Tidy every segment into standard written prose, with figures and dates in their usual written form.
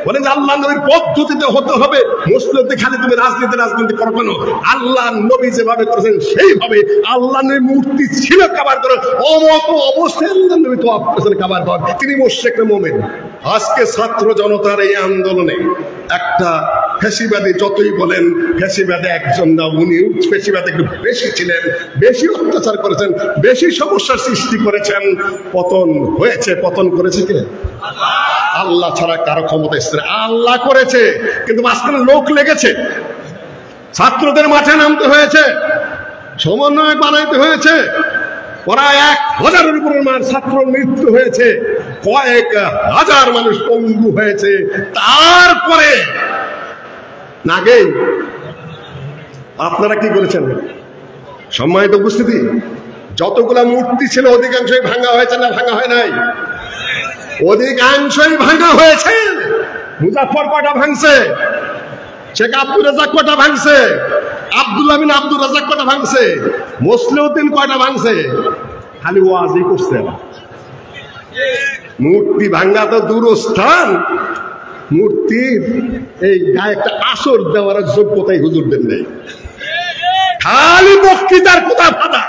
বলেন আল্লাহ নবীর পদ্ধতিতে হতে হবে। মুসলিমদের খালি তুমি রাজনীতি করো কেন? আল্লাহ নবী যেভাবে করেছেন সেইভাবে। আল্লাহ নবীর মূর্তি ছিল কাবার করে, অমত অবস্থায় আল্লাহ নবী তো করেছেন কাবার ঘর। তিনি মুশরিক না মুমিন? আজকে ছাত্র জনতার এই আন্দোলনে একটা ফ্যাসিবাদী, যতই বলেন ফ্যাসিবাদী একজন না, উনি ফ্যাসিবাদী একটু বেশি ছিলেন, বেশি অত্যাচার করেছেন, বেশি সমস্যার সৃষ্টি করেছেন। পতন হয়েছে, পতন করেছে কে? আল্লাহ ছাড়া কারো ক্ষমতা ছিল? আল্লাহ করেছে, কিন্তু মাঝখানে লোক লেগেছে। ছাত্রদের মাঠে নামতে হয়েছে, সমন্বয় বানাইতে হয়েছে, প্রায় 1000-এর উপরে ছাত্র মৃত্যু হয়েছে, কয়েক হাজার মানুষ পঙ্গু হয়েছে। তারপরে নাগে আপনারা কি করেছেন? সম্মানিত উপস্থিতি, যতগুলা মূর্তি ছিল অধিকাংশই ভাঙা হয়েছে না ভাঙা হয় নাই? অধিকাংশই ভাঙা হয়েছে। মুজাফফর কয়টা ভাঙছে? শেখ আব্দুর রাজ্জাক কয়টা ভাঙছে? আব্দুল্লাহ বিন আব্দুর রাজ্জাক কয়টা ভাঙছে? মুসলিউদ্দিন কয়টা ভাঙছে? খালি ওয়াজই করছে। মূর্তি ভাঙা তো দূরস্থান, মূর্তির এই গায়ে একটা আসর দেওয়ার যোগ্যতাই হুজুরদের নেই। খালি বক্তৃতার কোথা ফাঁদা।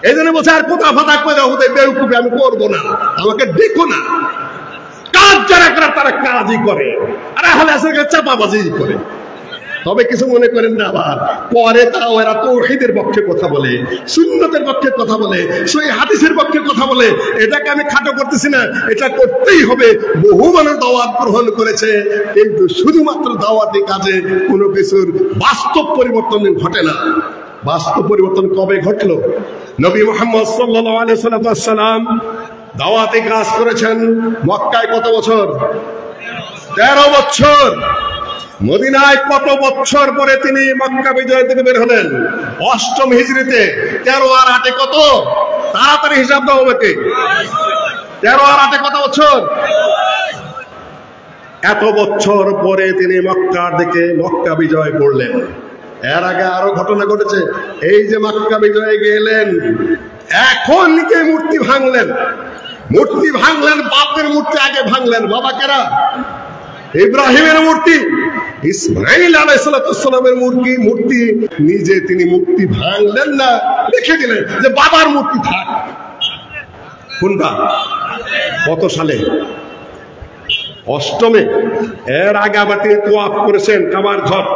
এই জন্য বলছে আর কোথা ফাঁদা করে হতে বেউকুফি আমি করবো না, আমাকে দেখো না। কাজ যারা করে তারা কাজই করে, আর আহলে হাদিসের চাপাবাজি করে। তবে কিছু মনে করেন না, আবার পরে তারা ওরা তাওহীদের পক্ষে কথা বলে, সুন্নতের পক্ষে কথা বলে, সহিহ হাদিসের পক্ষে কথা বলে। এটাকে আমি খাটো করতেছি না, এটা করতেই হবে। বহু মানুষ দাওয়াত গ্রহণ করেছে, কিন্তু শুধুমাত্র দাওয়াতি কাজে কোনো কিছুর বাস্তব পরিবর্তন ঘটে না। বাস্তব পরিবর্তন কবে ঘটলো? নবী মুহাম্মদ সাল্লাল্লাহু আলাইহি ওয়াসাল্লাম দাওয়াতি কাজ করেছেন মক্কায় কত বছর? 13 বছর। মদিনায় কত বছর পরে তিনি মক্কা বিজয় থেকে বের হলেন? 8ম হিজরিতে। 13 আর 8 কত? তাড়াতাড়ি হিসাব দাও আমাকে। 13 আর 8 কত বছর? এত বছর পরে তিনি মক্কার দিকে মক্কা বিজয় করলেন। এর আগে আরো ঘটনা ঘটেছে। এই যে মক্কা বিজয়ে গেলেন, এখন কে মূর্তি ভাঙলেন? মূর্তি ভাঙলেন, বাপের মূর্তি আগে ভাঙলেন। বাবা কেরা? ইব্রাহিমের মূর্তি, ইসমাইল আলাইহিস সালামের মূর্তি নিজে তিনি মূর্তি ভাঙলেন না, রেখে দিলেন যে বাবার মূর্তি থাক। কোনটা? কত সালে? 8মে। এর আগে আবার তিনি তোয়াফ করেছেন কাবার ঘর,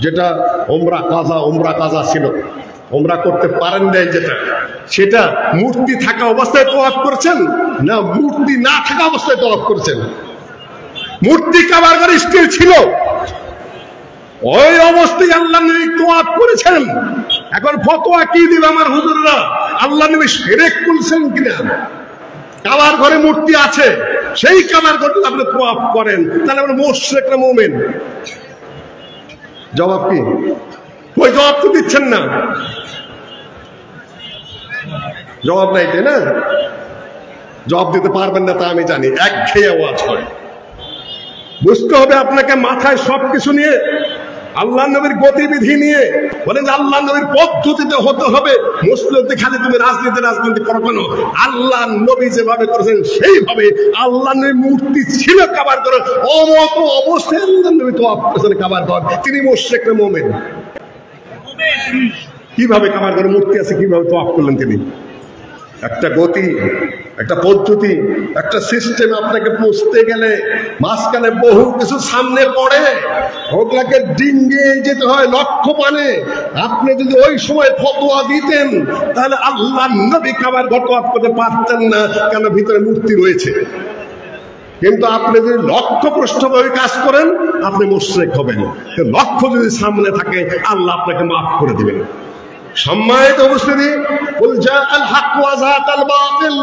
যেটা ওমরা কাজা ছিল, ওমরা করতে পারেন নাই যেটা, সেটা মূর্তি থাকা অবস্থায় তোয়াফ করেছেন না মূর্তি না থাকা অবস্থায় তোয়াফ করেছেন? মূর্তি কাবার ঘরে স্থির ছিল, ওই অবস্থায় আল্লাহ নবী তোয়াফ করেছেন। এখন ফতোয়া কি দিবে আমার হুজুররা? আল্লাহ নবী শিরক করেছেন কিনা? কাবার ঘরে মূর্তি আছে, সেই কাবার ঘরে আপনি তোয়াফ করেন, তাহলে আপনি মুশরিক না মুমিন? জবাব কি? ওই জবাব তো দিচ্ছেন না। জবাব নাই, তাই না? জবাব দিতে পারবেন না তা আমি জানি, একঘেয়ে আওয়াজ হয়। বুঝতে হবে আপনাকে মাথায় সবকিছু নিয়ে, আল্লাহ নবীর গতিবিধি নিয়ে। বলেন আল্লাহ নবীর পদ্ধতিতে হতে হবে। মুসলিমদের খালি তুমি রাজনীতি করো কেন? আল্লাহ নবী যেভাবে করেছেন সেইভাবে। আল্লাহ নবীর মূর্তি ছিল কাবার ঘরে, অমত অবস্থায় আল্লাহ নবী তোয়াফ করেছেন কাবার ঘর। তিনি মুশরিক না মুমিন? কিভাবে কাবার ঘরে মূর্তি আছে, কিভাবে তোয়াফ করলেন তিনি? একটা গতি, একটা পদ্ধতি, একটা সিস্টেম। আপনাকে পৌঁছতে গেলে মাঝখানে বহু কিছু সামনে পড়ে, ওগুলাকে ডিঙ্গে যেতে হয় লক্ষ্য পানে। আপনি যদি ওই সময় ফতোয়া দিতেন, তাহলে আল্লাহ নবী কাবার ঘর তোয়াফ করতে পারতেন না, কেন ভিতরে মূর্তি রয়েছে। কিন্তু আপনি যদি লক্ষ্যভ্রষ্টভাবে কাজ করেন, আপনি মুশরিক হবেন। লক্ষ্য যদি সামনে থাকে, আল্লাহ আপনাকে মাফ করে দিবেন। সম্মানিত উপস্থিতি, কুল জাআল হক ওয়া যাকাল বাতিল,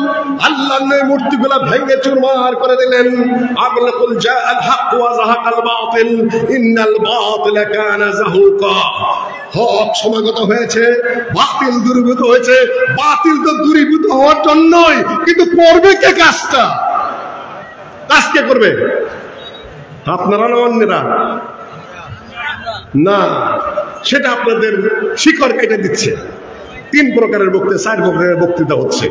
আল্লাহর নবী মূর্তিগুলো ভেঙে চুরমার করে দিলেন। আপনি কুল জাআল হক ওয়া যাকাল বাতিল ইন্নাল বাতিলা কানা যাহুকা, হক সমাগত হয়েছে, বাতিল দূরীভূত হয়েছে। বাতিল তো দূরীভূত হওয়ার জন্যই, কিন্তু করবে কে কাজটা? কাজ কে করবে? আপনারা না অন্যরা? না, সেটা আপনাদের শিকড় কেটে দিচ্ছে। 3 প্রকারের বক্তৃতা, 4 প্রকারের বক্তৃতা হচ্ছে।